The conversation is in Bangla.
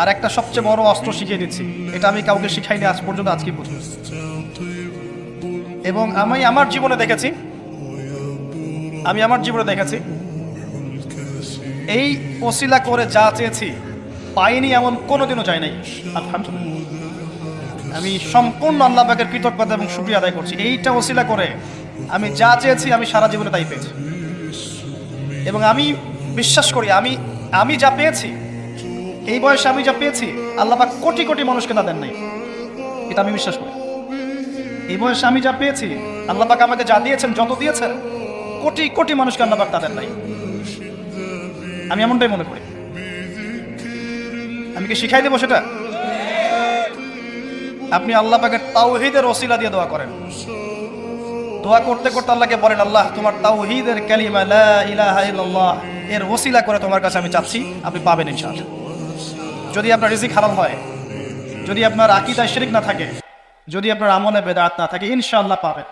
আর একটা সবচেয়ে বড় অস্ত্র শিখিয়ে দিচ্ছি, এটা আমি কাউকে শিখাইনি আজ পর্যন্ত, আজকে প্রথম। এবং আমি আমার জীবনে দেখেছি এই ওসিলা করে যা চেয়েছি পাইনি এমন কোনোদিনও চাই নাই। আলহামদুলিল্লাহ, আমি সম্পূর্ণ আল্লাহ পাকের কৃতজ্ঞতা এবং শুকরিয়া আদায় করছি। এইটা ওসিলা করে আমি যা চেয়েছি আমি সারা জীবনে তাই পেয়েছি। এবং আমি বিশ্বাস করি আমি যা পেয়েছি, এই বয়সে আমি যা পেয়েছি, আল্লাহ পাক কোটি কোটি মানুষকে তা দেন নাই। এটা আমি বিশ্বাস করি। এই বয়সে আমি যা পেয়েছি, আল্লাহ পাক আমাকে যা দিয়েছেন, যত দিয়েছেন, কোটি কোটি মানুষকে আল্লাহ পাক তা দেন নাই। আমি এমনটাই মনে করি। আমি কি শিখাই দেবো সেটা? আপনি আল্লাহ পাকের তাওহীদের ওসিলা দিয়ে দোয়া করেন। দোয়া করতে করতে আল্লাহকে বলেন, আল্লাহ তোমার তাওহীদের কালিমা লা ইলাহা ইল্লাল্লাহ এর ওসিলা করে তোমার কাছে আমি চাচ্ছি, আপনি পাবেন ইনশাআল্লাহ। যদি আপনার রিজিক হারাম হয়, যদি আপনার আকীদায় শিরক না থাকে, যদি আপনার আমলে বেদাত না থাকে, ইনশাআল্লাহ পাবেন।